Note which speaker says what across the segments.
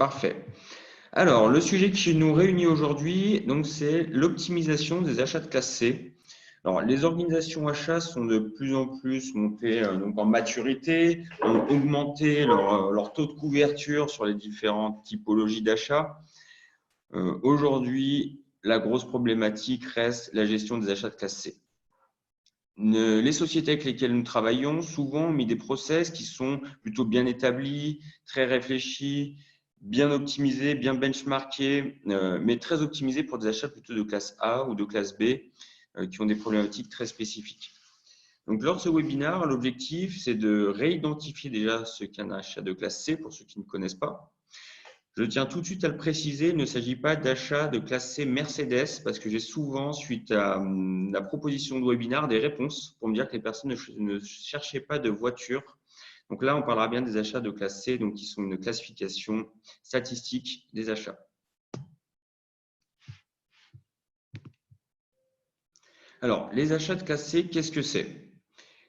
Speaker 1: Parfait. Alors, le sujet qui nous réunit aujourd'hui, donc, c'est l'optimisation des achats de classe C. Alors, les organisations achats sont de plus en plus montées donc en maturité, ont augmenté leur taux de couverture sur les différentes typologies d'achats. Aujourd'hui, la grosse problématique reste la gestion des achats de classe C. Les sociétés avec lesquelles nous travaillons souvent ont mis des process qui sont plutôt bien établis, très réfléchis, bien optimisés, bien benchmarkés, mais très optimisés pour des achats plutôt de classe A ou de classe B qui ont des problématiques très spécifiques. Donc, lors de ce webinaire, l'objectif, c'est de réidentifier déjà ce qu'est un achat de classe C pour ceux qui ne connaissent pas. Je tiens tout de suite à le préciser, il ne s'agit pas d'achat de classe C Mercedes parce que j'ai souvent, suite à la proposition de webinaire, des réponses pour me dire que les personnes ne cherchaient pas de voiture. Donc là, on parlera bien des achats de classe C, donc qui sont une classification statistique des achats. Alors, les achats de classe C, qu'est-ce que c'est?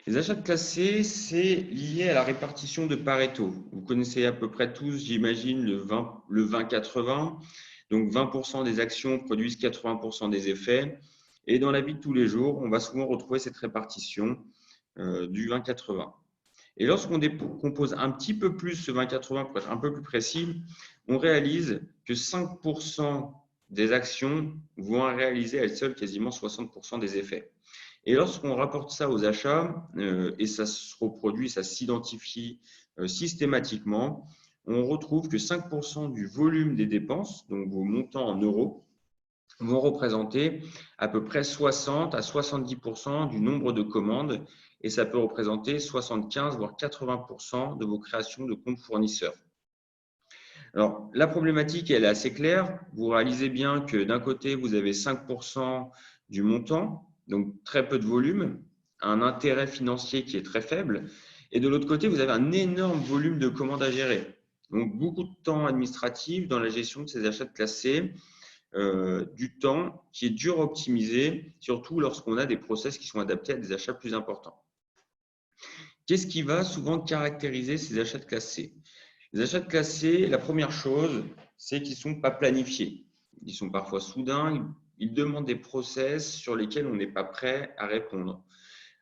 Speaker 1: Les achats de classe C, c'est lié à la répartition de Pareto. Vous connaissez à peu près tous, j'imagine, le 20-80. Donc, 20% des actions produisent 80% des effets. Et dans la vie de tous les jours, on va souvent retrouver cette répartition du 20-80. Et lorsqu'on compose un petit peu plus ce 20-80, pour être un peu plus précis, on réalise que 5% des actions vont réaliser elles seules quasiment 60% des effets. Et lorsqu'on rapporte ça aux achats, et ça se reproduit, ça s'identifie systématiquement, on retrouve que 5% du volume des dépenses, donc vos montants en euros, vont représenter à peu près 60 à 70% du nombre de commandes, et ça peut représenter 75 voire 80% de vos créations de comptes fournisseurs. Alors, la problématique, elle est assez claire. Vous réalisez bien que d'un côté, vous avez 5% du montant, donc très peu de volume, un intérêt financier qui est très faible. Et de l'autre côté, vous avez un énorme volume de commandes à gérer. Donc, beaucoup de temps administratif dans la gestion de ces achats de classe C, du temps qui est dur à optimiser, surtout lorsqu'on a des process qui sont adaptés à des achats plus importants. Qu'est-ce qui va souvent caractériser ces achats de classe C? Les achats de classe C, la première chose, c'est qu'ils ne sont pas planifiés. Ils sont parfois soudains, ils demandent des process sur lesquels on n'est pas prêt à répondre.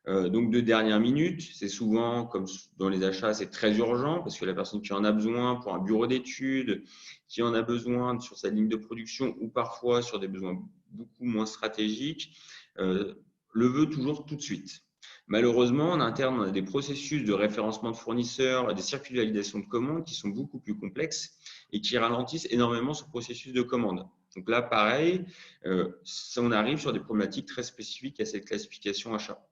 Speaker 1: Donc, de dernière minute, c'est souvent, comme dans les achats, c'est très urgent parce que la personne qui en a besoin pour un bureau d'études, qui en a besoin sur sa ligne de production ou parfois sur des besoins beaucoup moins stratégiques, le veut toujours tout de suite. Malheureusement, en interne, on a des processus de référencement de fournisseurs, des circuits de validation de commandes qui sont beaucoup plus complexes et qui ralentissent énormément ce processus de commande. Donc là, pareil, on arrive sur des problématiques très spécifiques à cette classification achat.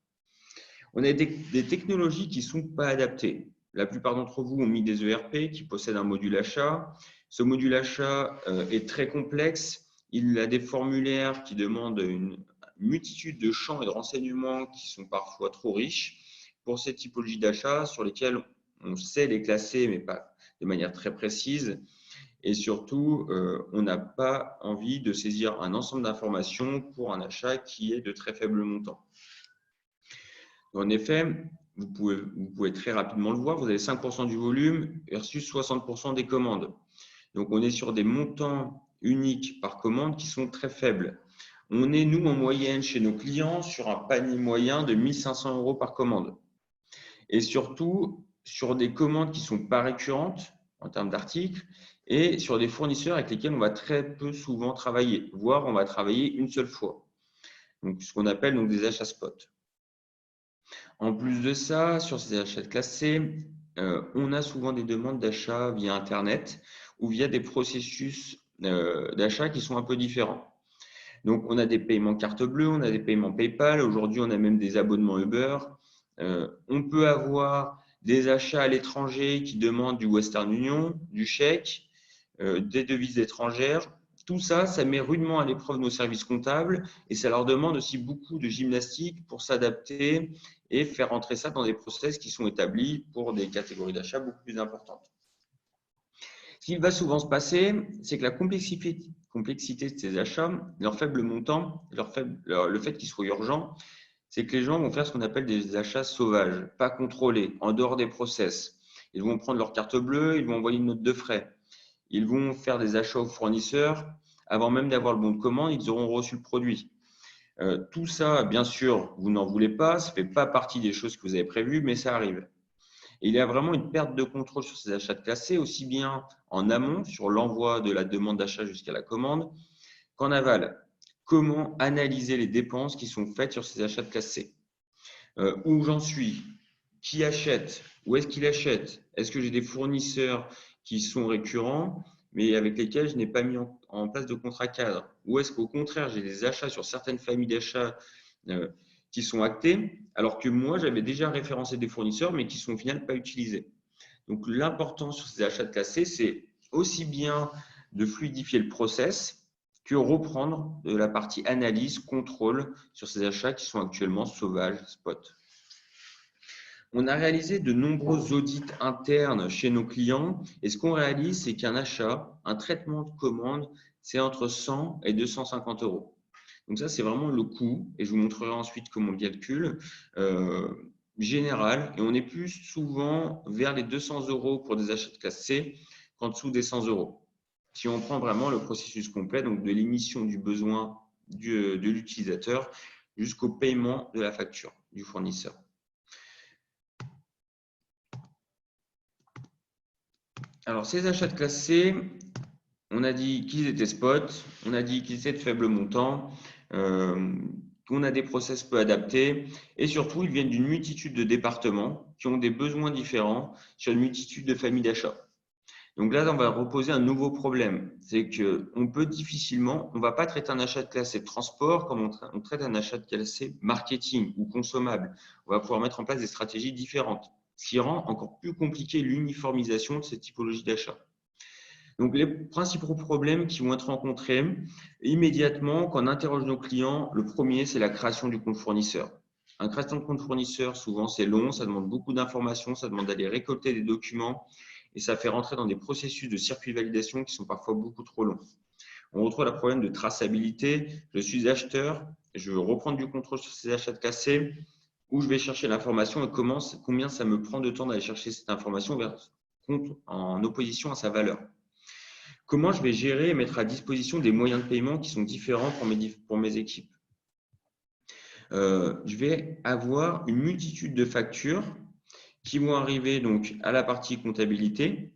Speaker 1: On a des technologies qui ne sont pas adaptées. La plupart d'entre vous ont mis des ERP qui possèdent un module achat. Ce module achat est très complexe. Il a des formulaires qui demandent une multitude de champs et de renseignements qui sont parfois trop riches pour ces typologies d'achats sur lesquelles on sait les classer, mais pas de manière très précise. Et surtout, on n'a pas envie de saisir un ensemble d'informations pour un achat qui est de très faible montant. En effet, vous pouvez très rapidement le voir, vous avez 5% du volume versus 60% des commandes. Donc, on est sur des montants uniques par commande qui sont très faibles. On est, nous, en moyenne, chez nos clients, sur un panier moyen de 1 500 € par commande. Et surtout, sur des commandes qui ne sont pas récurrentes en termes d'articles et sur des fournisseurs avec lesquels on va très peu souvent travailler, voire on va travailler une seule fois. Donc, ce qu'on appelle donc des achats spot. En plus de ça, sur ces achats de classe C, on a souvent des demandes d'achat via Internet ou via des processus d'achat qui sont un peu différents. Donc, on a des paiements carte bleue, on a des paiements PayPal. Aujourd'hui, on a même des abonnements Uber. On peut avoir des achats à l'étranger qui demandent du Western Union, du chèque, des devises étrangères. Tout ça, ça met rudement à l'épreuve nos services comptables et ça leur demande aussi beaucoup de gymnastique pour s'adapter et faire entrer ça dans des process qui sont établis pour des catégories d'achat beaucoup plus importantes. Ce qui va souvent se passer, c'est que la complexité de ces achats, leur faible montant, le fait qu'ils soient urgents, c'est que les gens vont faire ce qu'on appelle des achats sauvages, pas contrôlés, en dehors des process. Ils vont prendre leur carte bleue, ils vont envoyer une note de frais. ils vont faire des achats aux fournisseurs. Avant même d'avoir le bon de commande, ils auront reçu le produit. Tout ça, bien sûr, vous n'en voulez pas, ça ne fait pas partie des choses que vous avez prévues, mais ça arrive. Et il y a vraiment une perte de contrôle sur ces achats classés, aussi bien en amont, sur l'envoi de la demande d'achat jusqu'à la commande, qu'en aval. Comment analyser les dépenses qui sont faites sur ces achats classés? Où j'en suis? Qui achète? Où est-ce qu'il achète? Est-ce que j'ai des fournisseurs qui sont récurrents, mais avec lesquels je n'ai pas mis en place de contrat cadre? Ou est-ce qu'au contraire, j'ai des achats sur certaines familles d'achats qui sont actés, alors que moi, j'avais déjà référencé des fournisseurs, mais qui sont au final pas utilisés? Donc, l'important sur ces achats classés, c'est aussi bien de fluidifier le process que reprendre de la partie analyse, contrôle sur ces achats qui sont actuellement sauvages, spot. On a réalisé de nombreux audits internes chez nos clients et ce qu'on réalise, c'est qu'un achat, un traitement de commande, c'est entre 100 et 250 euros. Donc ça, c'est vraiment le coût et je vous montrerai ensuite comment on le calcule général. Et on est plus souvent vers les 200 euros pour des achats de classe C qu'en dessous des 100 euros. Si on prend vraiment le processus complet, donc de l'émission du besoin de l'utilisateur jusqu'au paiement de la facture du fournisseur. Alors, ces achats de classe C, on a dit qu'ils étaient spot, on a dit qu'ils étaient de faible montant, qu'on a des process peu adaptés et surtout, ils viennent d'une multitude de départements qui ont des besoins différents sur une multitude de familles d'achats. Donc là, on va reposer un nouveau problème. C'est qu'on peut difficilement, on ne va pas traiter un achat de classe C de transport comme on traite un achat de classe C marketing ou consommable. On va pouvoir mettre en place des stratégies différentes, ce qui rend encore plus compliqué l'uniformisation de cette typologie d'achat. Donc, les principaux problèmes qui vont être rencontrés immédiatement quand on interroge nos clients, le premier, c'est la création du compte fournisseur. Un création de compte fournisseur, souvent, c'est long, ça demande beaucoup d'informations, ça demande d'aller récolter des documents et ça fait rentrer dans des processus de circuit de validation qui sont parfois beaucoup trop longs. On retrouve le problème de traçabilité. Je suis acheteur, je veux reprendre du contrôle sur ces achats de cassés, où je vais chercher l'information et combien ça me prend de temps d'aller chercher cette information en opposition à sa valeur. Comment je vais gérer et mettre à disposition des moyens de paiement qui sont différents pour mes équipes? Je vais avoir une multitude de factures qui vont arriver donc à la partie comptabilité.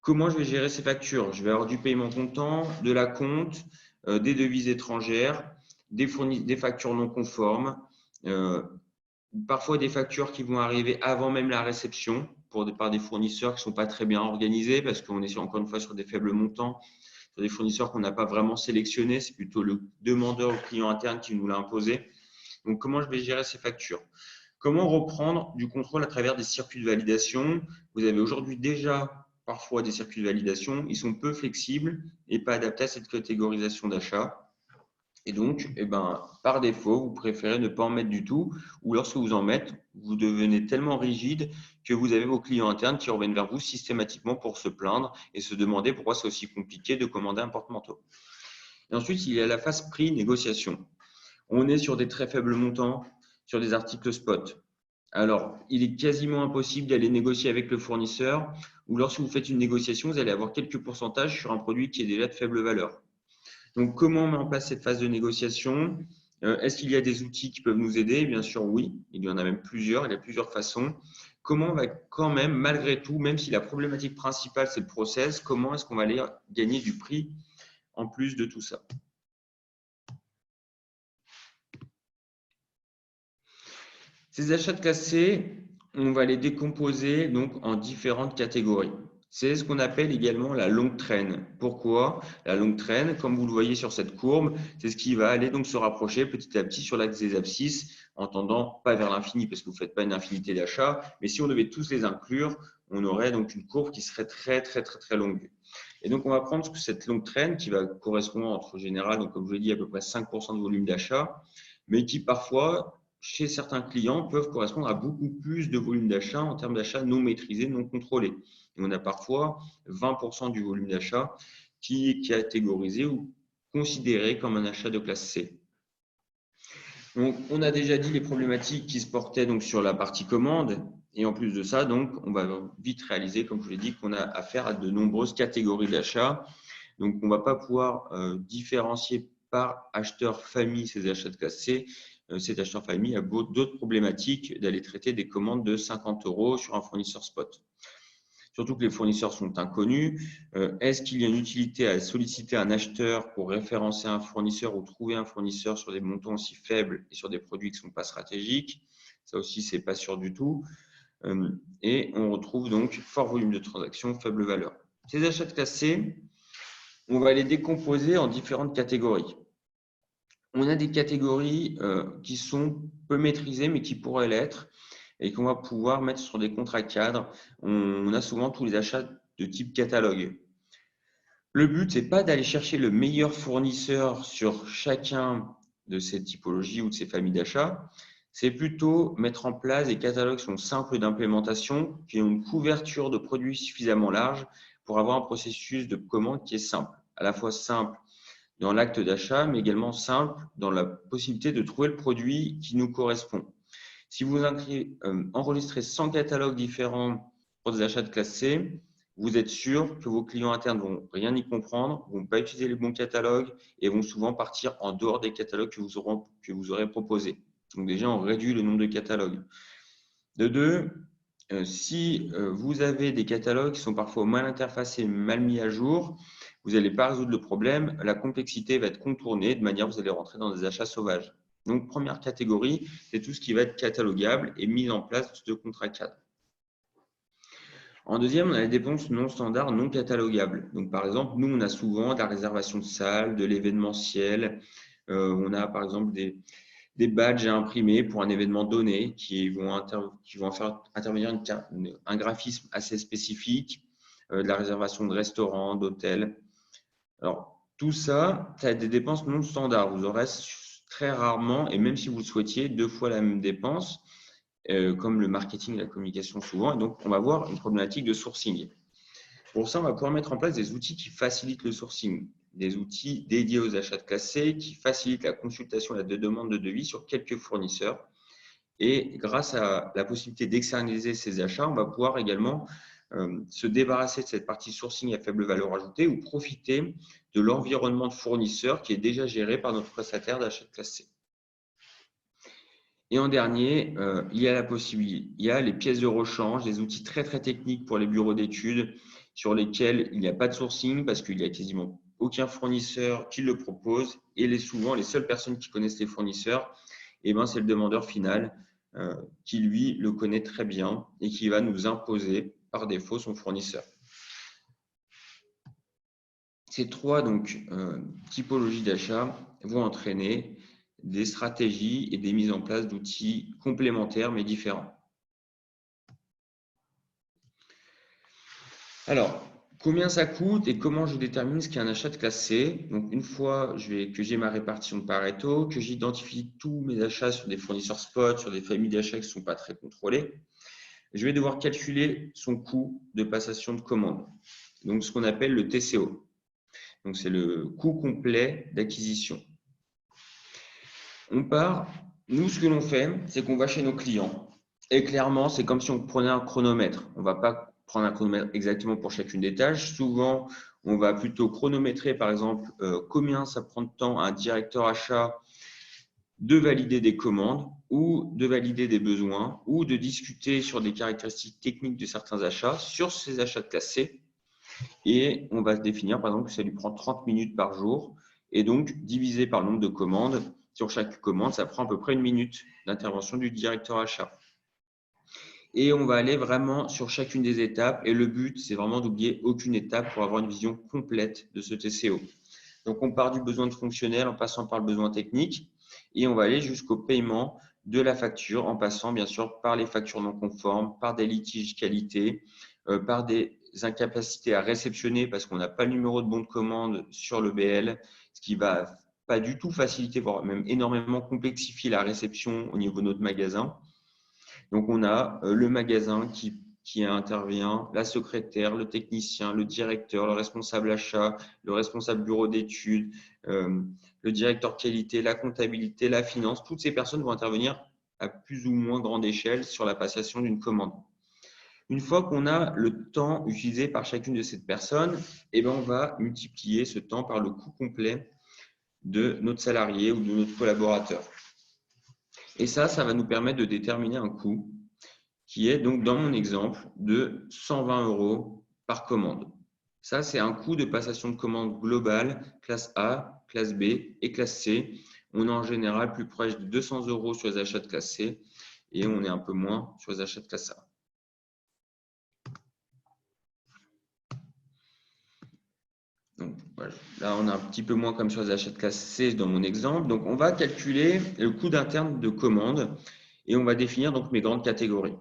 Speaker 1: Comment je vais gérer ces factures? Je vais avoir du paiement comptant, de la compte, des devises étrangères, des factures non conformes, parfois des factures qui vont arriver avant même la réception par des fournisseurs qui ne sont pas très bien organisés parce qu'on est encore une fois sur des faibles montants, sur des fournisseurs qu'on n'a pas vraiment sélectionnés. C'est plutôt le demandeur, le client interne qui nous l'a imposé. Donc, comment je vais gérer ces factures? Comment reprendre du contrôle à travers des circuits de validation? Vous avez aujourd'hui déjà parfois des circuits de validation. Ils sont peu flexibles et pas adaptés à cette catégorisation d'achat. Et donc, par défaut, vous préférez ne pas en mettre du tout, ou lorsque vous en mettez, vous devenez tellement rigide que vous avez vos clients internes qui reviennent vers vous systématiquement pour se plaindre et se demander pourquoi c'est aussi compliqué de commander un porte-manteau. Et ensuite, il y a la phase prix négociation. On est sur des très faibles montants, sur des articles spot. Alors, il est quasiment impossible d'aller négocier avec le fournisseur, ou lorsque vous faites une négociation, vous allez avoir quelques pourcentages sur un produit qui est déjà de faible valeur. Donc, comment on met en place cette phase de négociation? Est-ce qu'il y a des outils qui peuvent nous aider? Bien sûr, oui. Il y en a même plusieurs. Il y a plusieurs façons. Comment on va quand même, malgré tout, même si la problématique principale, c'est le process, comment est-ce qu'on va aller gagner du prix en plus de tout ça? Ces achats de classe C, on va les décomposer donc en différentes catégories. C'est ce qu'on appelle également la longue traîne. Pourquoi? La longue traîne, comme vous le voyez sur cette courbe, c'est ce qui va aller donc se rapprocher petit à petit sur l'axe des abscisses, en tendant pas vers l'infini parce que vous ne faites pas une infinité d'achats, mais si on devait tous les inclure, on aurait donc une courbe qui serait très longue. Et donc on va prendre cette longue traîne qui va correspondre entre général, donc comme je l'ai dit, à peu près 5% de volume d'achat, mais qui parfois chez certains clients, peuvent correspondre à beaucoup plus de volume d'achat en termes d'achats non maîtrisés, non contrôlés. Et on a parfois 20% du volume d'achat qui est catégorisé ou considéré comme un achat de classe C. Donc, on a déjà dit les problématiques qui se portaient donc sur la partie commande. Et en plus de ça, donc, on va vite réaliser, comme je vous l'ai dit, qu'on a affaire à de nombreuses catégories d'achats. Donc, on ne va pas pouvoir différencier par acheteur famille ces achats de classe C. Cet acheteur famille a d'autres problématiques d'aller traiter des commandes de 50 € sur un fournisseur spot. Surtout que les fournisseurs sont inconnus. Est-ce qu'il y a une utilité à solliciter un acheteur pour référencer un fournisseur ou trouver un fournisseur sur des montants aussi faibles et sur des produits qui ne sont pas stratégiques? Ça aussi, ce n'est pas sûr du tout. Et on retrouve donc fort volume de transactions, faible valeur. Ces achats de classe C, on va les décomposer en différentes catégories. On a des catégories qui sont peu maîtrisées, mais qui pourraient l'être et qu'on va pouvoir mettre sur des contrats cadres. On a souvent tous les achats de type catalogue. Le but, ce n'est pas d'aller chercher le meilleur fournisseur sur chacun de ces typologies ou de ces familles d'achats. C'est plutôt mettre en place des catalogues qui sont simples d'implémentation, qui ont une couverture de produits suffisamment large pour avoir un processus de commande qui est simple, à la fois simple dans l'acte d'achat, mais également simple dans la possibilité de trouver le produit qui nous correspond. Si vous enregistrez 100 catalogues différents pour des achats de classe C, vous êtes sûr que vos clients internes ne vont rien y comprendre, ne vont pas utiliser les bons catalogues et vont souvent partir en dehors des catalogues que vous aurez proposés. Donc déjà, on réduit le nombre de catalogues. De deux, si vous avez des catalogues qui sont parfois mal interfacés, mal mis à jour, vous n'allez pas résoudre le problème. La complexité va être contournée de manière que vous allez rentrer dans des achats sauvages. Donc, première catégorie, c'est tout ce qui va être catalogable et mis en place de contrats cadres. En deuxième, on a les dépenses non standards, non catalogables. Donc, par exemple, nous, on a souvent de la réservation de salles, de l'événementiel. On a, par exemple, des badges à imprimer pour un événement donné qui vont faire intervenir un graphisme assez spécifique, de la réservation de restaurants, d'hôtels. Alors, tout ça, ça a des dépenses non standards. Vous aurez très rarement, et même si vous le souhaitiez, 2 fois la même dépense, comme le marketing et la communication souvent. Et donc, on va avoir une problématique de sourcing. Pour ça, on va pouvoir mettre en place des outils qui facilitent le sourcing, des outils dédiés aux achats de classe C qui facilitent la consultation et la demande de devis sur quelques fournisseurs. Et grâce à la possibilité d'externaliser ces achats, on va pouvoir également se débarrasser de cette partie sourcing à faible valeur ajoutée ou profiter de l'environnement de fournisseurs qui est déjà géré par notre prestataire d'achat de classe C. Et en dernier, il y a les pièces de rechange, des outils très très techniques pour les bureaux d'études sur lesquels il n'y a pas de sourcing parce qu'il n'y a quasiment aucun fournisseur qui le propose et souvent les seules personnes qui connaissent les fournisseurs, c'est le demandeur final qui lui le connaît très bien et qui va nous imposer par défaut son fournisseur. Ces trois typologies d'achat vont entraîner des stratégies et des mises en place d'outils complémentaires mais différents. Alors, combien ça coûte et comment je détermine ce qu'est un achat de classe C? Donc, une fois que j'ai ma répartition de Pareto, que j'identifie tous mes achats sur des fournisseurs spot, sur des familles d'achats qui ne sont pas très contrôlées, je vais devoir calculer son coût de passation de commande. Donc, ce qu'on appelle le TCO. Donc, c'est le coût complet d'acquisition. Nous, ce que l'on fait, c'est qu'on va chez nos clients. Et clairement, c'est comme si on prenait un chronomètre. On ne va pas prendre un chronomètre exactement pour chacune des tâches. Souvent, on va plutôt chronométrer, par exemple, combien ça prend de temps à un directeur achat de valider des commandes ou de valider des besoins ou de discuter sur des caractéristiques techniques de certains achats sur ces achats de classe C. Et on va définir, par exemple, que ça lui prend 30 minutes par jour. Et donc, divisé par le nombre de commandes, sur chaque commande, ça prend à peu près 1 minute d'intervention du directeur achat. Et on va aller vraiment sur chacune des étapes. Et le but, c'est vraiment d'oublier aucune étape pour avoir une vision complète de ce TCO. Donc, on part du besoin de fonctionnel en passant par le besoin technique. Et on va aller jusqu'au paiement de la facture en passant, bien sûr, par les factures non conformes, par des litiges qualité, par des incapacités à réceptionner parce qu'on n'a pas le numéro de bon de commande sur le BL, ce qui va pas du tout faciliter, voire même énormément complexifier la réception au niveau de notre magasin. Donc, on a le magasin qui intervient, la secrétaire, le technicien, le directeur, le responsable achat, le responsable bureau d'études, le directeur qualité, la comptabilité, la finance. Toutes ces personnes vont intervenir à plus ou moins grande échelle sur la passation d'une commande. Une fois qu'on a le temps utilisé par chacune de ces personnes, on va multiplier ce temps par le coût complet de notre salarié ou de notre collaborateur. Et ça va nous permettre de déterminer un coût qui est donc dans mon exemple de 120 € par commande. Ça, c'est un coût de passation de commande globale, classe A, classe B et classe C. On est en général plus proche de 200 € sur les achats de classe C et on est un peu moins sur les achats de classe A. Donc, voilà. Là, on est un petit peu moins comme sur les achats de classe C dans mon exemple. Donc, on va calculer le coût d'interne de commande et on va définir donc mes grandes catégories.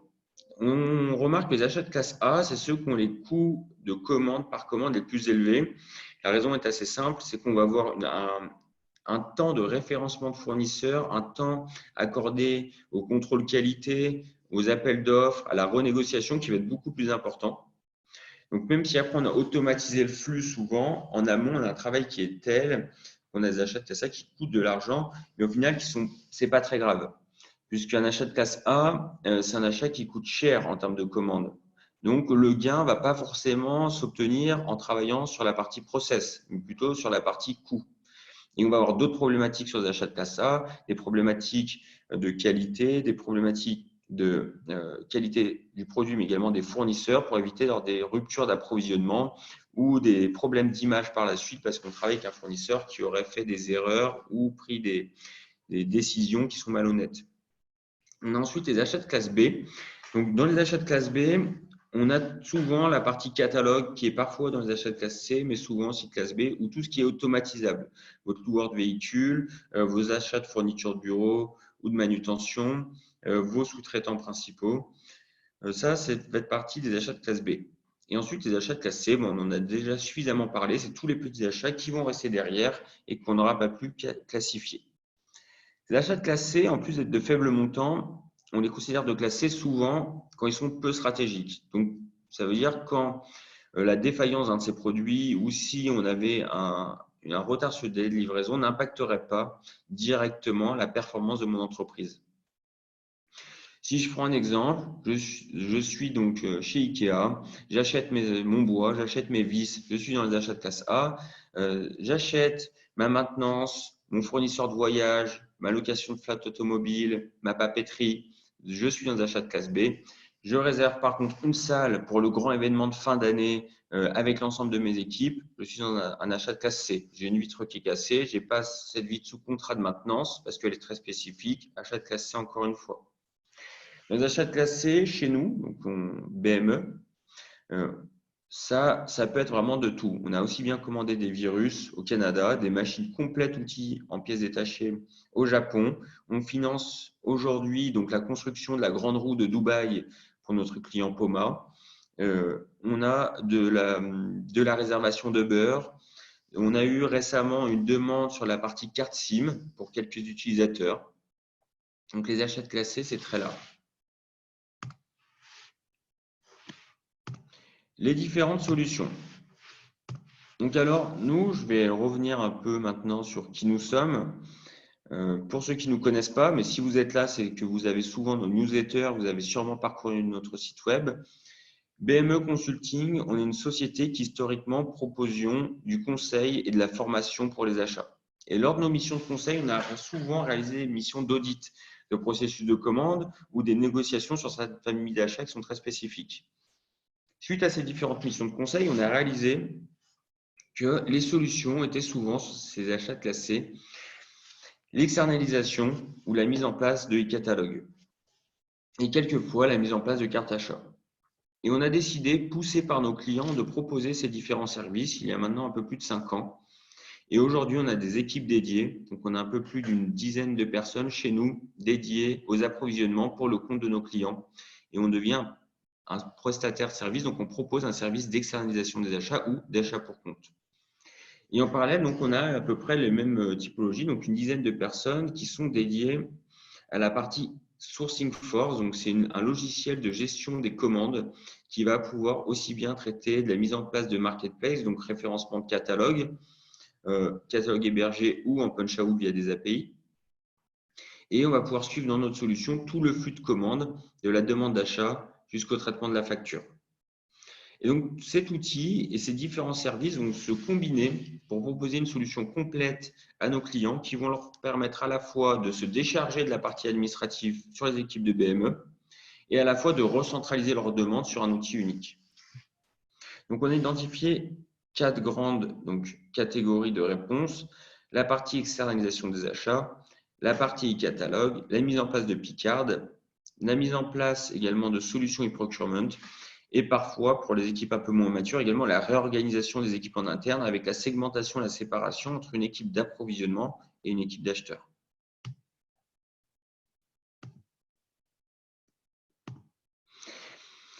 Speaker 1: On remarque que les achats de classe A, c'est ceux qui ont les coûts de commande par commande les plus élevés. La raison est assez simple, c'est qu'on va avoir un temps de référencement de fournisseurs, un temps accordé au contrôle qualité, aux appels d'offres, à la renégociation qui va être beaucoup plus important. Donc, même si après on a automatisé le flux souvent, en amont, on a un travail qui est tel qu'on a des achats de classe A qui coûtent de l'argent, mais au final, ce n'est pas très grave. Puisqu'un achat de classe A, c'est un achat qui coûte cher en termes de commande. Donc, le gain ne va pas forcément s'obtenir en travaillant sur la partie process, mais plutôt sur la partie coût. Et on va avoir d'autres problématiques sur les achats de classe A, des problématiques de qualité, des problématiques de qualité du produit, mais également des fournisseurs pour éviter des ruptures d'approvisionnement ou des problèmes d'image par la suite parce qu'on travaille avec un fournisseur qui aurait fait des erreurs ou pris des décisions qui sont malhonnêtes. On a ensuite les achats de classe B. Donc, dans les achats de classe B, on a souvent la partie catalogue qui est parfois dans les achats de classe C, mais souvent aussi de classe B, ou tout ce qui est automatisable. Votre loueur de véhicule, vos achats de fourniture de bureau ou de manutention, vos sous-traitants principaux. Ça fait partie des achats de classe B. Et ensuite, les achats de classe C, on en a déjà suffisamment parlé, c'est tous les petits achats qui vont rester derrière et qu'on n'aura pas pu classifier. Les achats de classe C, en plus d'être de faibles montants, on les considère de classe C souvent quand ils sont peu stratégiques. Donc, ça veut dire quand la défaillance d'un de ces produits ou si on avait un retard sur le délai de livraison n'impacterait pas directement la performance de mon entreprise. Si je prends un exemple, je suis donc chez Ikea, j'achète mon bois, j'achète mes vis, je suis dans les achats de classe A, j'achète ma maintenance, mon fournisseur de voyage, ma location de flotte automobile, ma papeterie, je suis dans les achats de classe B. Je réserve par contre une salle pour le grand événement de fin d'année avec l'ensemble de mes équipes, je suis dans un achat de classe C. J'ai une vitre qui est cassée, je n'ai pas cette vitre sous contrat de maintenance parce qu'elle est très spécifique, achat de classe C encore une fois. Les achats de classe C chez nous, donc BME, ça peut être vraiment de tout. On a aussi bien commandé des virus au Canada, des machines complètes outils en pièces détachées au Japon. On finance aujourd'hui donc la construction de la grande roue de Dubaï pour notre client Poma. On a de la réservation de beurre. On a eu récemment une demande sur la partie carte SIM pour quelques utilisateurs. Donc les achats de classe C, c'est très large. Les différentes solutions. Donc alors, nous, je vais revenir un peu maintenant sur qui nous sommes. Pour ceux qui ne nous connaissent pas, mais si vous êtes là, c'est que vous avez souvent nos newsletters, vous avez sûrement parcouru notre site web. BME Consulting, on est une société qui historiquement proposions du conseil et de la formation pour les achats. Et lors de nos missions de conseil, on a souvent réalisé des missions d'audit de processus de commande ou des négociations sur certaines familles d'achats qui sont très spécifiques. Suite à ces différentes missions de conseil, on a réalisé que les solutions étaient souvent sur ces achats classés, l'externalisation ou la mise en place de e-catalogue et quelquefois la mise en place de cartes achats. Et on a décidé, poussé par nos clients, de proposer ces différents services il y a maintenant un peu plus de 5 ans. Et aujourd'hui, on a des équipes dédiées, donc on a un peu plus d'une dizaine de personnes chez nous dédiées aux approvisionnements pour le compte de nos clients. Et on devient un prestataire de service, donc on propose un service d'externalisation des achats ou d'achat pour compte. Et en parallèle, donc on a à peu près les mêmes typologies, donc une dizaine de personnes qui sont dédiées à la partie Sourcing Force, donc c'est un logiciel de gestion des commandes qui va pouvoir aussi bien traiter de la mise en place de marketplace, donc référencement de catalogue, catalogue hébergé ou en punch-out via des API, et on va pouvoir suivre dans notre solution tout le flux de commande, de la demande d'achat jusqu'au traitement de la facture. Et donc, cet outil et ces différents services vont se combiner pour proposer une solution complète à nos clients qui vont leur permettre à la fois de se décharger de la partie administrative sur les équipes de BME et à la fois de recentraliser leurs demandes sur un outil unique. Donc, on a identifié 4 grandes catégories de réponses. La partie externalisation des achats, la partie e-catalogue, la mise en place de Picard, la mise en place également de solutions e-procurement et parfois, pour les équipes un peu moins matures, également la réorganisation des équipes en interne avec la segmentation et la séparation entre une équipe d'approvisionnement et une équipe d'acheteurs.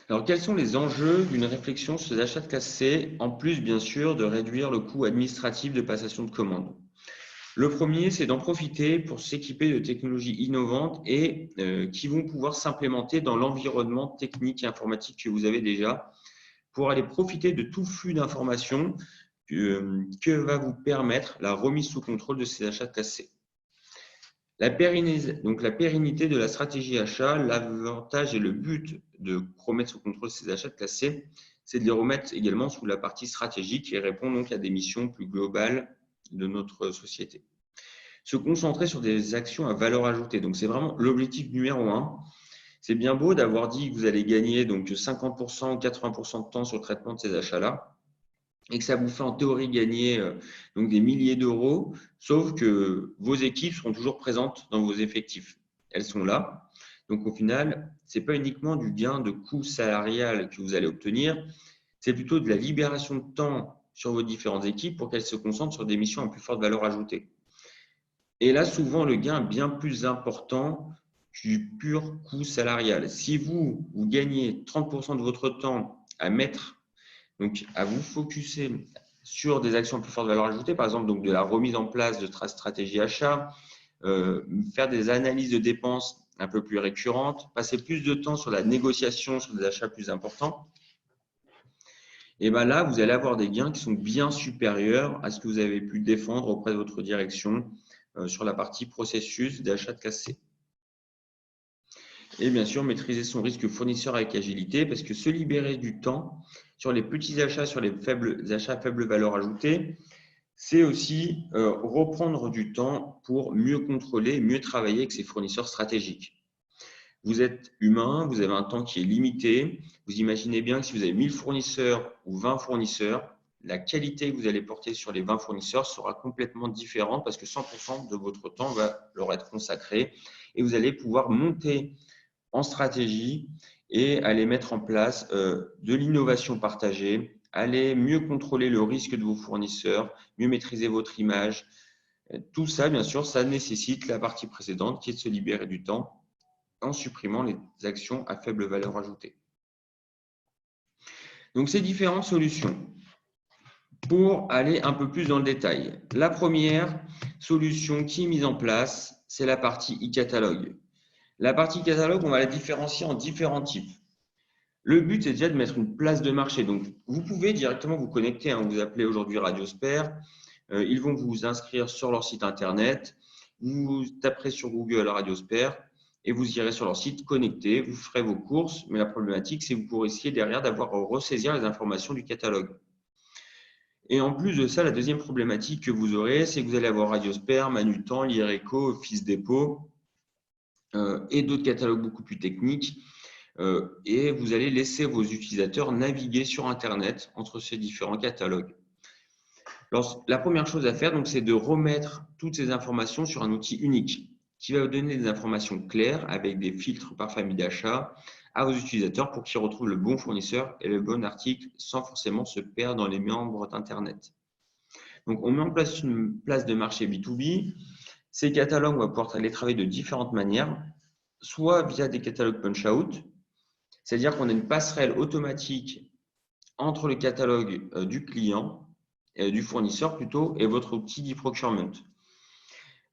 Speaker 1: Alors, quels sont les enjeux d'une réflexion sur les achats de classe C, en plus, bien sûr, de réduire le coût administratif de passation de commande? Le premier, c'est d'en profiter pour s'équiper de technologies innovantes et qui vont pouvoir s'implémenter dans l'environnement technique et informatique que vous avez déjà pour aller profiter de tout flux d'informations que va vous permettre la remise sous contrôle de ces achats de classe C. La pérennité de la stratégie achat, l'avantage et le but de remettre sous contrôle ces achats de classe C, c'est de les remettre également sous la partie stratégique et répondre donc à des missions plus globales de notre société. Se concentrer sur des actions à valeur ajoutée. Donc, c'est vraiment l'objectif numéro 1. C'est bien beau d'avoir dit que vous allez gagner donc 50% ou 80% de temps sur le traitement de ces achats-là et que ça vous fait en théorie gagner donc des milliers d'euros, sauf que vos équipes seront toujours présentes dans vos effectifs. Elles sont là. Donc, au final, ce n'est pas uniquement du gain de coût salarial que vous allez obtenir, c'est plutôt de la libération de temps sur vos différentes équipes pour qu'elles se concentrent sur des missions à plus forte valeur ajoutée. Et là, souvent, le gain est bien plus important du pur coût salarial. Si vous gagnez 30% de votre temps à à vous focuser sur des actions à plus forte valeur ajoutée, par exemple donc de la remise en place de stratégie achat, faire des analyses de dépenses un peu plus récurrentes, passer plus de temps sur la négociation sur des achats plus importants, et bien là, vous allez avoir des gains qui sont bien supérieurs à ce que vous avez pu défendre auprès de votre direction sur la partie processus d'achat de classe C. Et bien sûr, maîtriser son risque fournisseur avec agilité parce que se libérer du temps sur les petits achats, sur les achats à faible valeur ajoutée, c'est aussi reprendre du temps pour mieux contrôler, mieux travailler avec ses fournisseurs stratégiques. Vous êtes humain, vous avez un temps qui est limité. Vous imaginez bien que si vous avez 1000 fournisseurs ou 20 fournisseurs, la qualité que vous allez porter sur les 20 fournisseurs sera complètement différente parce que 100% de votre temps va leur être consacré et vous allez pouvoir monter en stratégie et aller mettre en place de l'innovation partagée, aller mieux contrôler le risque de vos fournisseurs, mieux maîtriser votre image. Tout ça, bien sûr, ça nécessite la partie précédente qui est de se libérer du temps en supprimant les actions à faible valeur ajoutée. Donc, ces différentes solutions. Pour aller un peu plus dans le détail, la première solution qui est mise en place, c'est la partie e-catalogue. La partie catalogue, on va la différencier en différents types. Le but, c'est déjà de mettre une place de marché. Donc, vous pouvez directement vous connecter. Vous appelez aujourd'hui Radiosper. Ils vont vous inscrire sur leur site internet. Vous taperez sur Google Radiosper et vous irez sur leur site connecté. Vous ferez vos courses. Mais la problématique, c'est que vous pourrez essayer derrière d'avoir à ressaisir les informations du catalogue. Et en plus de ça, la deuxième problématique que vous aurez, c'est que vous allez avoir Radiosper, Manutan, Lireco, Office Dépôt et d'autres catalogues beaucoup plus techniques. Et vous allez laisser vos utilisateurs naviguer sur Internet entre ces différents catalogues. Alors, la première chose à faire, c'est de remettre toutes ces informations sur un outil unique qui va vous donner des informations claires avec des filtres par famille d'achat à vos utilisateurs pour qu'ils retrouvent le bon fournisseur et le bon article sans forcément se perdre dans les méandres d'Internet. Donc, on met en place une place de marché B2B. Ces catalogues, on va pouvoir les travailler de différentes manières, soit via des catalogues punch-out, c'est-à-dire qu'on a une passerelle automatique entre le catalogue du client, du fournisseur plutôt, et votre outil d'e-procurement.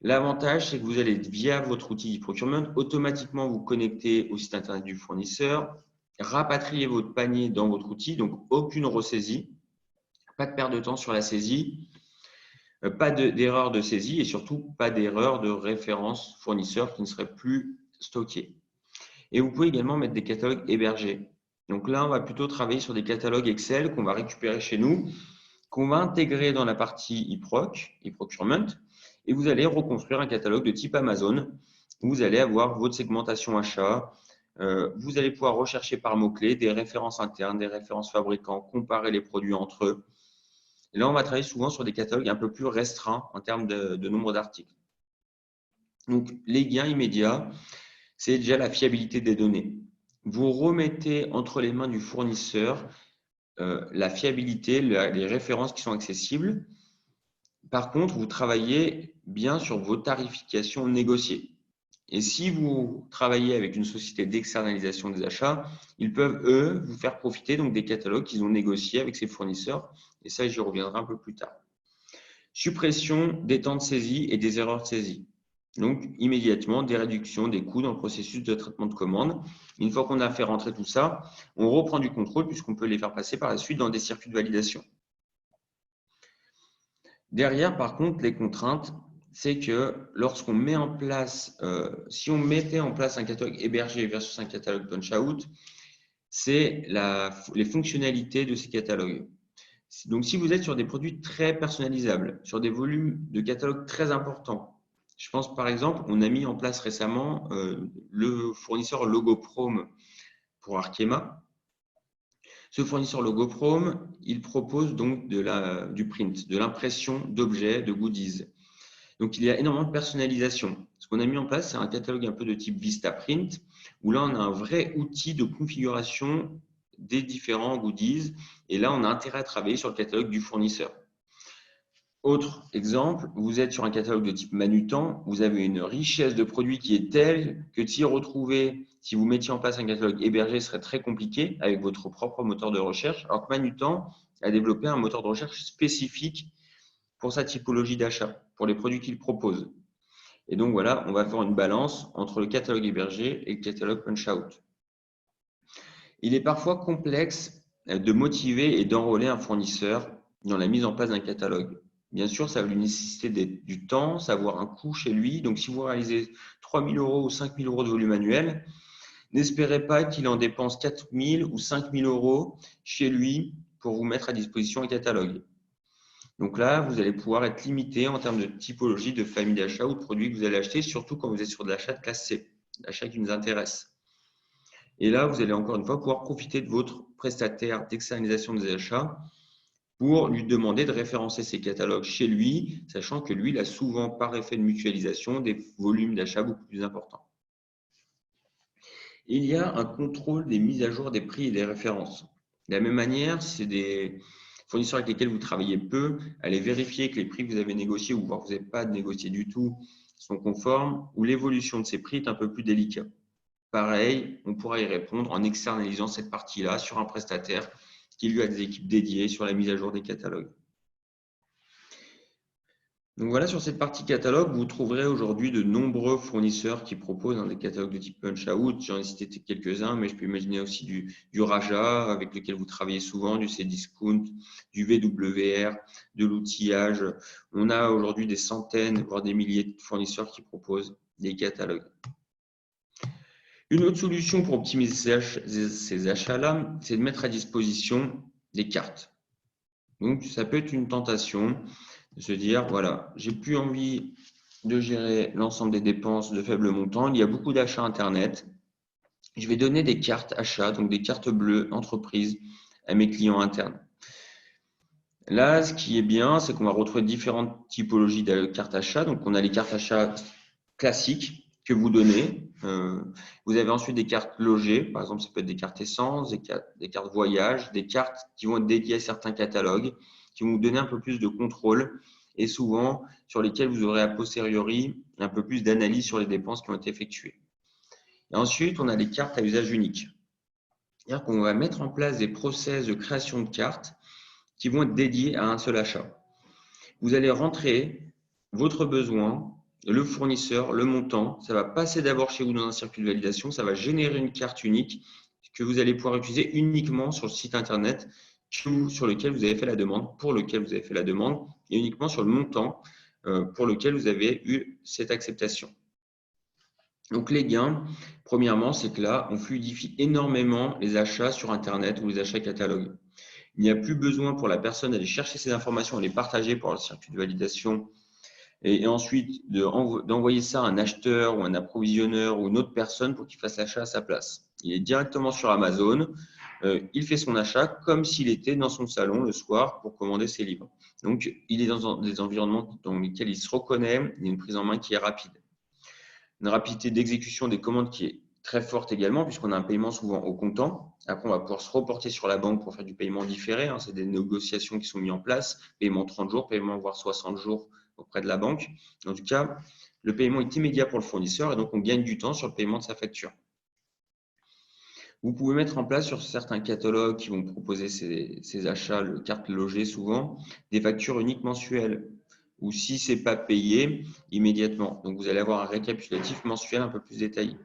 Speaker 1: L'avantage, c'est que vous allez, via votre outil d'e-procurement, automatiquement vous connecter au site internet du fournisseur, rapatrier votre panier dans votre outil, donc aucune ressaisie, pas de perte de temps sur la saisie. Pas d'erreur de saisie et surtout pas d'erreur de référence fournisseur qui ne serait plus stocké. Et vous pouvez également mettre des catalogues hébergés. Donc là, on va plutôt travailler sur des catalogues Excel qu'on va récupérer chez nous, qu'on va intégrer dans la partie eProc, eProcurement, et vous allez reconstruire un catalogue de type Amazon où vous allez avoir votre segmentation achat. Vous allez pouvoir rechercher par mots-clés des références internes, des références fabricants, comparer les produits entre eux. Et là, on va travailler souvent sur des catalogues un peu plus restreints en termes de nombre d'articles. Donc, les gains immédiats, c'est déjà la fiabilité des données. Vous remettez entre les mains du fournisseur la fiabilité, les références qui sont accessibles. Par contre, vous travaillez bien sur vos tarifications négociées. Et si vous travaillez avec une société d'externalisation des achats, ils peuvent, eux, vous faire profiter donc, des catalogues qu'ils ont négociés avec ces fournisseurs. Et ça, j'y reviendrai un peu plus tard. Suppression des temps de saisie et des erreurs de saisie. Donc, immédiatement, des réductions des coûts dans le processus de traitement de commande. Une fois qu'on a fait rentrer tout ça, on reprend du contrôle puisqu'on peut les faire passer par la suite dans des circuits de validation. Derrière, par contre, les contraintes, c'est que lorsqu'on met en place, si on mettait en place un catalogue hébergé versus un catalogue punch-out, c'est les fonctionnalités de ces catalogues. Donc, si vous êtes sur des produits très personnalisables, sur des volumes de catalogue très importants, je pense par exemple, on a mis en place récemment le fournisseur Logoprom pour Arkema. Ce fournisseur Logoprom, il propose donc du print, de l'impression d'objets, de goodies. Donc, il y a énormément de personnalisation. Ce qu'on a mis en place, c'est un catalogue un peu de type Vistaprint, où là, on a un vrai outil de configuration des différents goodies. Et là, on a intérêt à travailler sur le catalogue du fournisseur. Autre exemple, vous êtes sur un catalogue de type Manutan, vous avez une richesse de produits qui est telle que s'y retrouver, si vous mettiez en place un catalogue hébergé, ce serait très compliqué avec votre propre moteur de recherche, alors que Manutan a développé un moteur de recherche spécifique pour sa typologie d'achat, pour les produits qu'il propose. Et donc voilà, on va faire une balance entre le catalogue hébergé et le catalogue punch-out. Il est parfois complexe de motiver et d'enrôler un fournisseur dans la mise en place d'un catalogue. Bien sûr, ça va lui nécessiter du temps, ça va avoir un coût chez lui. Donc, si vous réalisez 3 000 € ou 5 000 € de volume annuel, n'espérez pas qu'il en dépense 4 000 ou 5 000 € chez lui pour vous mettre à disposition un catalogue. Donc là, vous allez pouvoir être limité en termes de typologie, de famille d'achat ou de produits que vous allez acheter, surtout quand vous êtes sur de l'achat de classe C, l'achat qui nous intéresse. Et là, vous allez encore une fois pouvoir profiter de votre prestataire d'externalisation des achats pour lui demander de référencer ses catalogues chez lui, sachant que lui, il a souvent, par effet de mutualisation, des volumes d'achat beaucoup plus importants. Il y a un contrôle des mises à jour des prix et des références. De la même manière, si c'est des fournisseurs avec lesquels vous travaillez peu, allez vérifier que les prix que vous avez négociés ou voire que vous n'avez pas négocié du tout sont conformes ou l'évolution de ces prix est un peu plus délicate. Pareil, on pourra y répondre en externalisant cette partie-là sur un prestataire qui lui a des équipes dédiées sur la mise à jour des catalogues. Donc voilà, sur cette partie catalogue, vous trouverez aujourd'hui de nombreux fournisseurs qui proposent des catalogues de type Punch-Out. J'en ai cité quelques-uns, mais je peux imaginer aussi du Raja, avec lequel vous travaillez souvent, du Cdiscount, du VWR, de l'outillage. On a aujourd'hui des centaines, voire des milliers de fournisseurs qui proposent des catalogues. Une autre solution pour optimiser ces achats-là, c'est de mettre à disposition des cartes. Donc, ça peut être une tentation de se dire, voilà, j'ai plus envie de gérer l'ensemble des dépenses de faible montant. Il y a beaucoup d'achats Internet. Je vais donner des cartes achats, donc des cartes bleues entreprises à mes clients internes. Là, ce qui est bien, c'est qu'on va retrouver différentes typologies de cartes achats. Donc, on a les cartes achats classiques que vous donnez. Vous avez ensuite des cartes logées, par exemple, ça peut être des cartes essence, des cartes voyage, des cartes qui vont être dédiées à certains catalogues, qui vont vous donner un peu plus de contrôle et souvent sur lesquels vous aurez a posteriori un peu plus d'analyse sur les dépenses qui ont été effectuées. Et ensuite, on a les cartes à usage unique. C'est-à-dire qu'on va mettre en place des process de création de cartes qui vont être dédiés à un seul achat. Vous allez rentrer votre besoin, le fournisseur, le montant. Ça va passer d'abord chez vous dans un circuit de validation. Ça va générer une carte unique que vous allez pouvoir utiliser uniquement sur le site internet sur lequel vous avez fait la demande, pour lequel vous avez fait la demande. et uniquement sur le montant pour lequel vous avez eu cette acceptation. Donc les gains, premièrement, c'est que là, on fluidifie énormément les achats sur Internet ou les achats catalogues. Il n'y a plus besoin pour la personne d'aller chercher ces informations et les partager pour le circuit de validation et ensuite d'envoyer ça à un acheteur ou un approvisionneur ou une autre personne pour qu'il fasse l'achat à sa place. Il est directement sur Amazon, il fait son achat comme s'il était dans son salon le soir pour commander ses livres. Donc, il est dans des environnements dans lesquels il se reconnaît, il y a une prise en main qui est rapide. Une rapidité d'exécution des commandes qui est très forte également, puisqu'on a un paiement souvent au comptant. Après, on va pouvoir se reporter sur la banque pour faire du paiement différé. C'est des négociations qui sont mises en place. Paiement 30 jours, paiement voire 60 jours auprès de la banque. En tout cas, le paiement est immédiat pour le fournisseur et donc on gagne du temps sur le paiement de sa facture. Vous pouvez mettre en place sur certains catalogues qui vont proposer ces achats, le carte logée souvent, des factures uniques mensuelles ou si ce n'est pas payé immédiatement. Donc, vous allez avoir un récapitulatif mensuel un peu plus détaillé.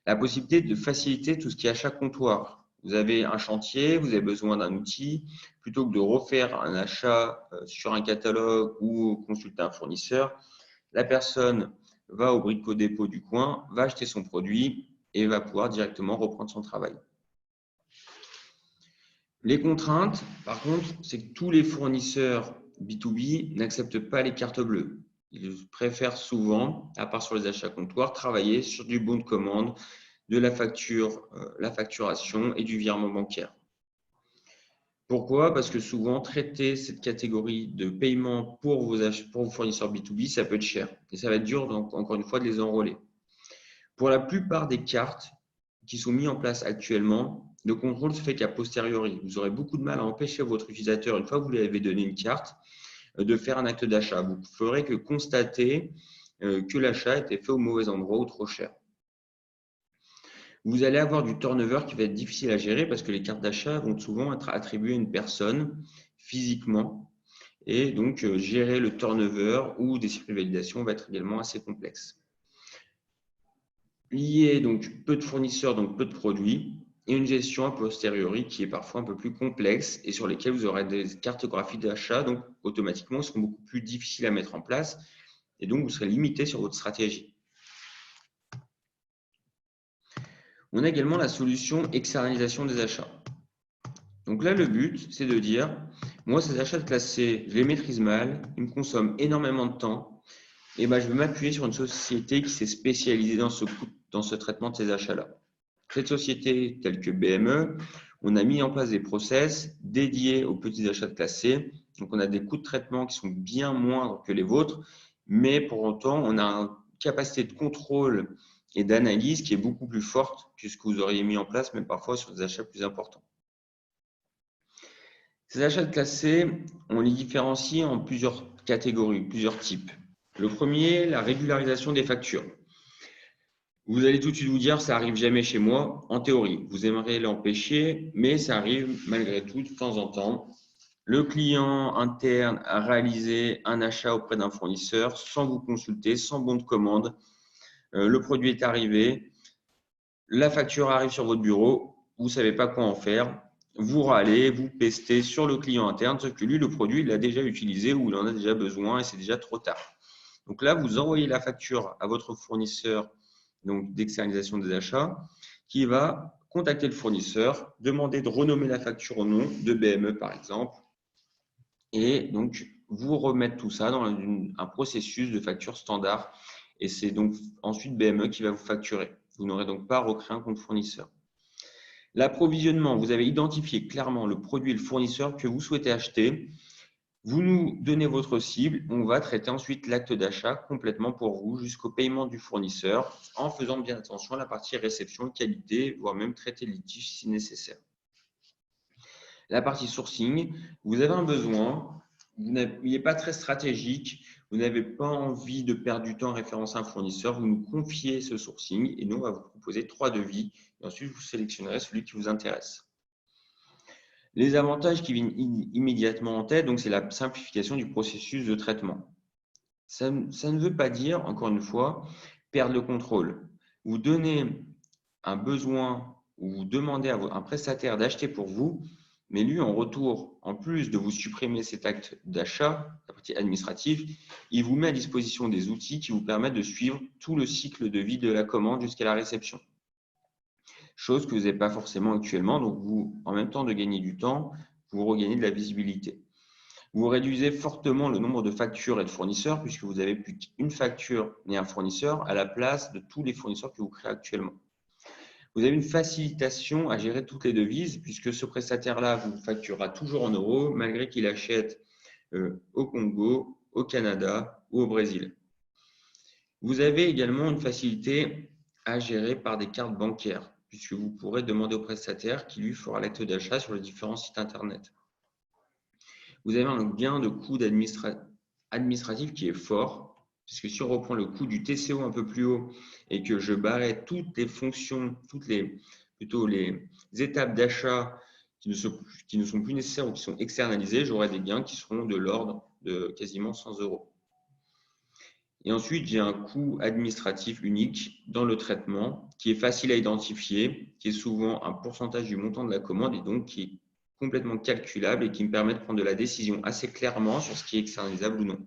Speaker 1: La possibilité de faciliter tout ce qui est achat comptoir. Vous avez un chantier, vous avez besoin d'un outil, plutôt que de refaire un achat sur un catalogue ou consulter un fournisseur, la personne va au brico-dépôt du coin, va acheter son produit et va pouvoir directement reprendre son travail. Les contraintes, par contre, c'est que tous les fournisseurs B2B n'acceptent pas les cartes bleues. Ils préfèrent souvent, à part sur les achats comptoirs, travailler sur du bon de commande, de la facture, la facturation et du virement bancaire. Pourquoi? Parce que souvent, traiter cette catégorie de paiement pour vos fournisseurs B2B, ça peut être cher. Et ça va être dur, donc, encore une fois, de les enrôler. Pour la plupart des cartes qui sont mises en place actuellement, le contrôle se fait qu'à posteriori. Vous aurez beaucoup de mal à empêcher votre utilisateur, une fois que vous lui avez donné une carte, de faire un acte d'achat. Vous ne ferez que constater que l'achat a été fait au mauvais endroit ou trop cher. Vous allez avoir du turnover qui va être difficile à gérer parce que les cartes d'achat vont souvent être attribuées à une personne physiquement. Et donc, gérer le turnover ou des circuits de validation va être également assez complexe. Lié donc peu de fournisseurs, donc peu de produits, et une gestion a posteriori qui est parfois un peu plus complexe et sur lesquelles vous aurez des cartographies d'achat, donc automatiquement, seront beaucoup plus difficiles à mettre en place et donc vous serez limité sur votre stratégie. On a également la solution externalisation des achats. Donc là, le but, c'est de dire, moi, ces achats de classe C, je les maîtrise mal, ils me consomment énormément de temps, et ben, je vais m'appuyer sur une société qui s'est spécialisée dans ce traitement de ces achats-là. Cette société, telle que BME, on a mis en place des process dédiés aux petits achats de classe C. Donc, on a des coûts de traitement qui sont bien moindres que les vôtres, mais pour autant, on a une capacité de contrôle et d'analyse qui est beaucoup plus forte que ce que vous auriez mis en place, même parfois sur des achats plus importants. Ces achats de classe C, on les différencie en plusieurs catégories, plusieurs types. Le premier, la régularisation des factures. Vous allez tout de suite vous dire, ça arrive jamais chez moi. En théorie, vous aimeriez l'empêcher, mais ça arrive malgré tout de temps en temps. Le client interne a réalisé un achat auprès d'un fournisseur sans vous consulter, sans bon de commande. Le produit est arrivé, la facture arrive sur votre bureau, vous ne savez pas quoi en faire. Vous râlez, vous pestez sur le client interne, sauf que lui, le produit, il l'a déjà utilisé ou il en a déjà besoin et c'est déjà trop tard. Donc là, vous envoyez la facture à votre fournisseur donc d'externalisation des achats qui va contacter le fournisseur, demander de renommer la facture au nom de BME par exemple et donc vous remettre tout ça dans un processus de facture standard et c'est donc ensuite BME qui va vous facturer. Vous n'aurez donc pas à recréer un compte fournisseur. L'approvisionnement, vous avez identifié clairement le produit et le fournisseur que vous souhaitez acheter. Vous nous donnez votre cible, on va traiter ensuite l'acte d'achat complètement pour vous jusqu'au paiement du fournisseur en faisant bien attention à la partie réception, qualité, voire même traiter le litige si nécessaire. La partie sourcing, vous avez un besoin, il n'est pas très stratégique, vous n'avez pas envie de perdre du temps à référencer un fournisseur, vous nous confiez ce sourcing et nous, on va vous proposer 3 devis et ensuite vous sélectionnerez celui qui vous intéresse. Les avantages qui viennent immédiatement en tête, donc c'est la simplification du processus de traitement. Ça ne veut pas dire, encore une fois, perdre le contrôle. Vous donnez un besoin ou vous demandez à un prestataire d'acheter pour vous, Mais lui, en retour, en plus de vous supprimer cet acte d'achat, la partie administrative, il vous met à disposition des outils qui vous permettent de suivre tout le cycle de vie de la commande jusqu'à la réception. Chose que vous n'avez pas forcément actuellement. Donc, vous, en même temps de gagner du temps, vous regagnez de la visibilité. Vous réduisez fortement le nombre de factures et de fournisseurs puisque vous n'avez plus qu'une facture et un fournisseur à la place de tous les fournisseurs que vous créez actuellement. Vous avez une facilitation à gérer toutes les devises puisque ce prestataire-là vous facturera toujours en euros malgré qu'il achète au Congo, au Canada ou au Brésil. Vous avez également une facilité à gérer par des cartes bancaires puisque vous pourrez demander au prestataire qui lui fera l'acte d'achat sur les différents sites internet. Vous avez un gain de coût administratif qui est fort puisque si on reprend le coût du TCO un peu plus haut et que je barrais toutes les fonctions, plutôt les étapes d'achat qui ne sont plus nécessaires ou qui sont externalisées, j'aurai des gains qui seront de l'ordre de quasiment 100 €. Et ensuite, j'ai un coût administratif unique dans le traitement qui est facile à identifier, qui est souvent un pourcentage du montant de la commande et donc qui est complètement calculable et qui me permet de prendre de la décision assez clairement sur ce qui est externalisable ou non.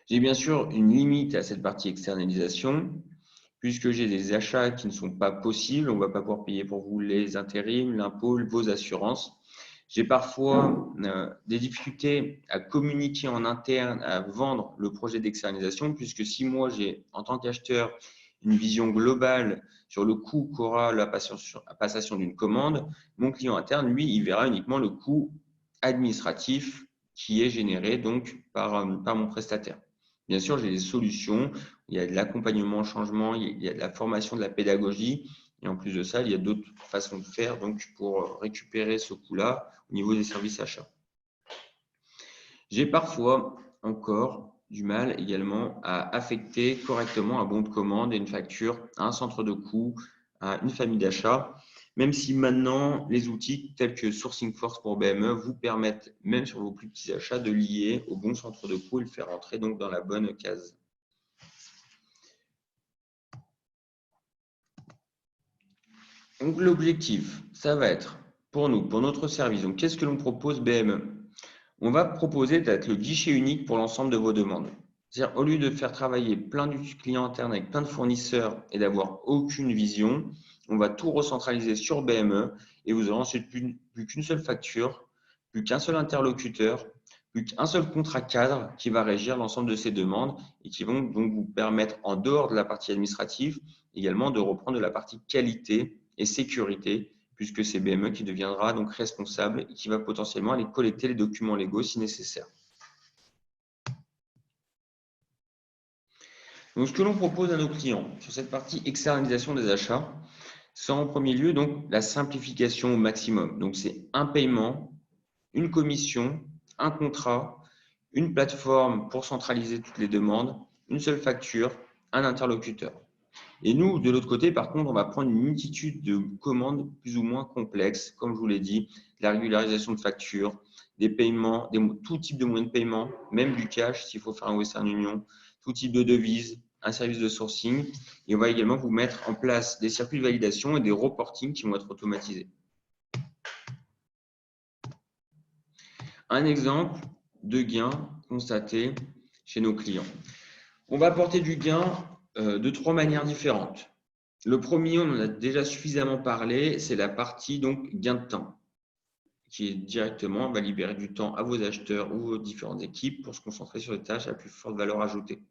Speaker 1: J'ai bien sûr une limite à cette partie externalisation, puisque j'ai des achats qui ne sont pas possibles. On ne va pas pouvoir payer pour vous les intérims, l'impôt, vos assurances. J'ai parfois des difficultés à communiquer en interne, à vendre le projet d'externalisation, puisque si moi j'ai en tant qu'acheteur une vision globale sur le coût qu'aura la passation d'une commande, mon client interne, lui, il verra uniquement le coût administratif qui est généré donc par mon prestataire. Bien sûr, j'ai des solutions. Il y a de l'accompagnement au changement, il y a de la formation, de la pédagogie. Et en plus de ça, il y a d'autres façons de faire donc, pour récupérer ce coût-là au niveau des services achats. J'ai parfois encore du mal également à affecter correctement un bon de commande et une facture à un centre de coût, à une famille d'achat, même si maintenant les outils tels que Sourcing Force pour BME vous permettent, même sur vos plus petits achats, de lier au bon centre de coût et le faire entrer donc dans la bonne case. Donc l'objectif, ça va être pour nous, pour notre service. Donc qu'est-ce que l'on propose BME? On va proposer d'être le guichet unique pour l'ensemble de vos demandes. C'est-à-dire, au lieu de faire travailler plein de clients internes avec plein de fournisseurs et d'avoir aucune vision, on va tout recentraliser sur BME et vous aurez ensuite plus qu'une seule facture, plus qu'un seul interlocuteur, plus qu'un seul contrat cadre qui va régir l'ensemble de ces demandes et qui vont donc vous permettre, en dehors de la partie administrative, également de reprendre de la partie qualité et sécurité, puisque c'est BME qui deviendra donc responsable et qui va potentiellement aller collecter les documents légaux si nécessaire. Donc, ce que l'on propose à nos clients sur cette partie externalisation des achats, c'est en premier lieu donc la simplification au maximum. Donc, c'est un paiement, une commission, un contrat, une plateforme pour centraliser toutes les demandes, une seule facture, un interlocuteur. Et nous, de l'autre côté, par contre, on va prendre une multitude de commandes plus ou moins complexes, comme je vous l'ai dit, la régularisation de factures, des paiements, tout type de moyens de paiement, même du cash s'il faut faire un Western Union, tout type de devises, un service de sourcing. Et on va également vous mettre en place des circuits de validation et des reportings qui vont être automatisés. Un exemple de gain constaté chez nos clients. On va apporter du gain de 3 manières différentes. Le premier, on en a déjà suffisamment parlé, c'est la partie donc gain de temps, qui est directement va libérer du temps à vos acheteurs ou vos différentes équipes pour se concentrer sur les tâches à plus forte valeur ajoutée.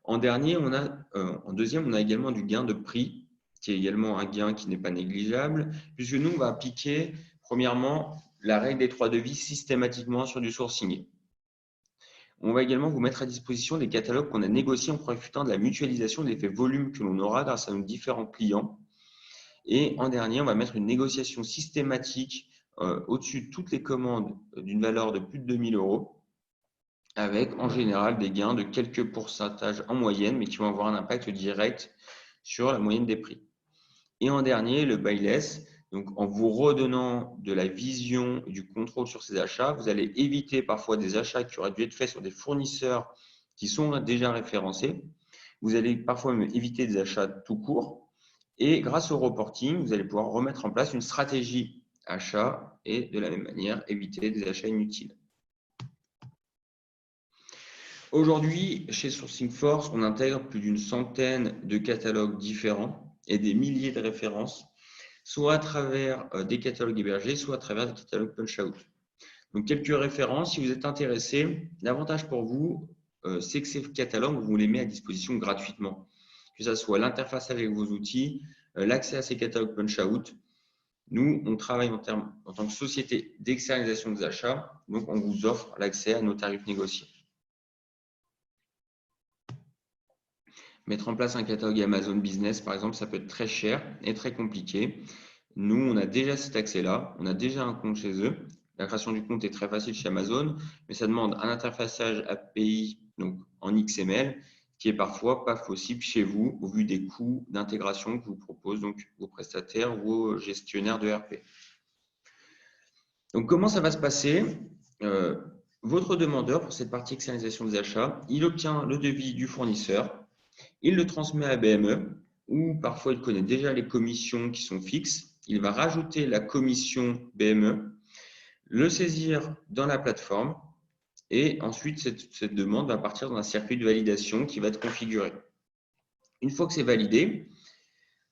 Speaker 1: En deuxième, on a également du gain de prix, qui est également un gain qui n'est pas négligeable, puisque nous, on va appliquer premièrement la règle des 3 devis systématiquement sur du sourcing. On va également vous mettre à disposition des catalogues qu'on a négociés en profitant de la mutualisation de l'effet volume que l'on aura grâce à nos différents clients. Et en dernier, on va mettre une négociation systématique au-dessus de toutes les commandes d'une valeur de plus de 2 000 € avec en général des gains de quelques pourcentages en moyenne, mais qui vont avoir un impact direct sur la moyenne des prix. Et en dernier, le buyless. Donc, en vous redonnant de la vision et du contrôle sur ces achats, vous allez éviter parfois des achats qui auraient dû être faits sur des fournisseurs qui sont déjà référencés. Vous allez parfois même éviter des achats tout court. Et grâce au reporting, vous allez pouvoir remettre en place une stratégie achats et de la même manière, éviter des achats inutiles. Aujourd'hui, chez Sourcing Force, on intègre plus d'une centaine de catalogues différents et des milliers de références, soit à travers des catalogues hébergés, soit à travers des catalogues punch-out. Donc, quelques références, si vous êtes intéressé, l'avantage pour vous, c'est que ces catalogues, on vous les met à disposition gratuitement. Que ce soit l'interface avec vos outils, l'accès à ces catalogues punch-out. Nous, on travaille en tant que société d'externalisation des achats, donc on vous offre l'accès à nos tarifs négociés. Mettre en place un catalogue Amazon Business, par exemple, ça peut être très cher et très compliqué. Nous, on a déjà cet accès-là, on a déjà un compte chez eux. La création du compte est très facile chez Amazon, mais ça demande un interfaçage API donc en XML, qui est parfois pas possible chez vous au vu des coûts d'intégration que vous proposent donc vos prestataires ou vos gestionnaires de RP. Donc, comment ça va se passer? Votre demandeur, pour cette partie externalisation des achats, il obtient le devis du fournisseur. Il le transmet à BME ou parfois il connaît déjà les commissions qui sont fixes. Il va rajouter la commission BME, le saisir dans la plateforme et ensuite cette demande va partir dans un circuit de validation qui va être configuré. Une fois que c'est validé,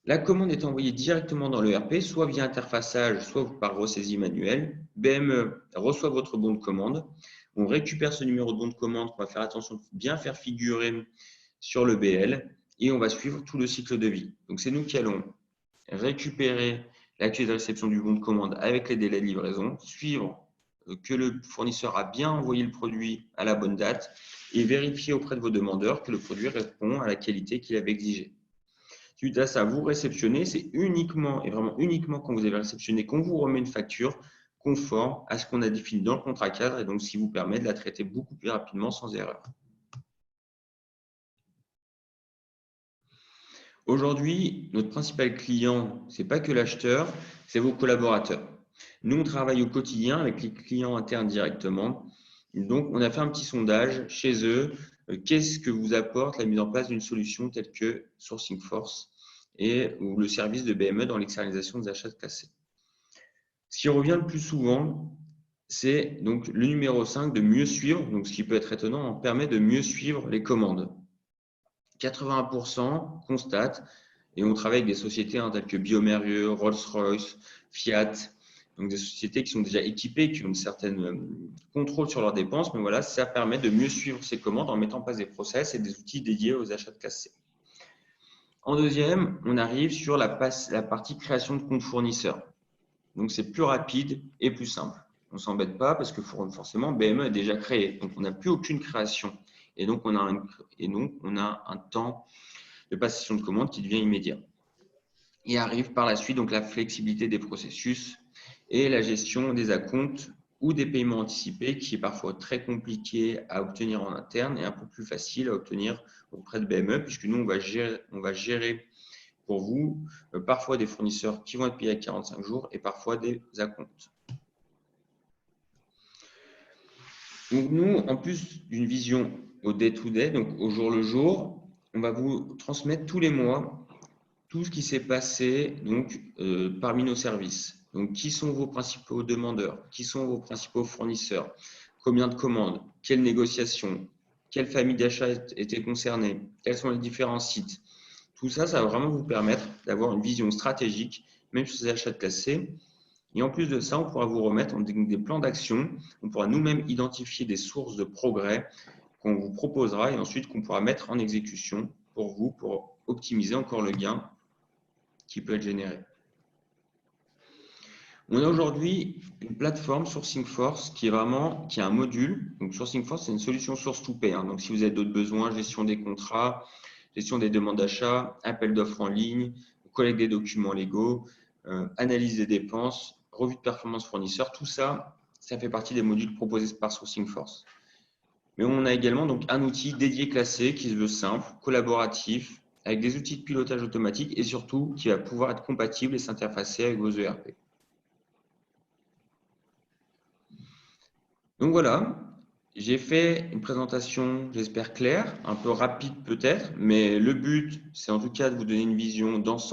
Speaker 1: la commande est envoyée directement dans l'ERP, soit via interfaçage, soit par ressaisie manuelle. BME reçoit votre bon de commande. On récupère ce numéro de bon de commande qu'on va faire attention de bien faire figurer sur le BL et on va suivre tout le cycle de vie. Donc, c'est nous qui allons récupérer l'accusé de réception du bon de commande avec les délais de livraison, suivre que le fournisseur a bien envoyé le produit à la bonne date et vérifier auprès de vos demandeurs que le produit répond à la qualité qu'il avait exigée. Suite à ça, vous réceptionnez, c'est uniquement et vraiment uniquement quand vous avez réceptionné qu'on vous remet une facture conforme à ce qu'on a défini dans le contrat cadre et donc ce qui vous permet de la traiter beaucoup plus rapidement sans erreur. Aujourd'hui, notre principal client, ce n'est pas que l'acheteur, c'est vos collaborateurs. Nous, on travaille au quotidien avec les clients internes directement. Donc, on a fait un petit sondage chez eux. Qu'est-ce que vous apporte la mise en place d'une solution telle que Sourcing Force ou le service de BME dans l'externalisation des achats classés? Ce qui revient le plus souvent, c'est donc le numéro 5 de mieux suivre. Donc, ce qui peut être étonnant, on permet de mieux suivre les commandes. 81% constatent, et on travaille avec des sociétés telles que Biomérieux, Rolls-Royce, Fiat, donc des sociétés qui sont déjà équipées, qui ont une certaine contrôle sur leurs dépenses, mais voilà, ça permet de mieux suivre ces commandes en mettant en place des process et des outils dédiés aux achats de classe C. En deuxième, on arrive sur la partie création de compte fournisseur. Donc, c'est plus rapide et plus simple. On ne s'embête pas parce que forcément, BME est déjà créé. Donc, on n'a plus aucune création. Et donc, on a un temps de passation de commande qui devient immédiat. Et arrive par la suite donc la flexibilité des processus et la gestion des acomptes ou des paiements anticipés qui est parfois très compliqué à obtenir en interne et un peu plus facile à obtenir auprès de BME puisque nous, on va gérer pour vous parfois des fournisseurs qui vont être payés à 45 jours et parfois des acomptes. Donc nous, en plus d'une vision au day-to-day, donc au jour le jour, on va vous transmettre tous les mois tout ce qui s'est passé donc, parmi nos services. Donc, qui sont vos principaux demandeurs? Qui sont vos principaux fournisseurs? Combien de commandes? Quelles négociations? Quelle famille d'achats étaient concernées? Quels sont les différents sites? Tout ça, ça va vraiment vous permettre d'avoir une vision stratégique, même sur ces achats de classe C. Et en plus de ça, on pourra vous remettre des plans d'action. On pourra nous-mêmes identifier des sources de progrès qu'on vous proposera et ensuite qu'on pourra mettre en exécution pour vous, pour optimiser encore le gain qui peut être généré. On a aujourd'hui une plateforme Sourcing Force qui a un module. Donc Sourcing Force, c'est une solution source to pay. Donc si vous avez d'autres besoins, gestion des contrats, gestion des demandes d'achat, appel d'offres en ligne, collecte des documents légaux, analyse des dépenses, revue de performance fournisseur, tout ça, ça fait partie des modules proposés par Sourcing Force. Mais on a également donc un outil dédié classé qui se veut simple, collaboratif, avec des outils de pilotage automatique et surtout qui va pouvoir être compatible et s'interfacer avec vos ERP. Donc voilà, j'ai fait une présentation, j'espère claire, un peu rapide peut-être, mais le but, c'est en tout cas de vous donner une vision d'ensemble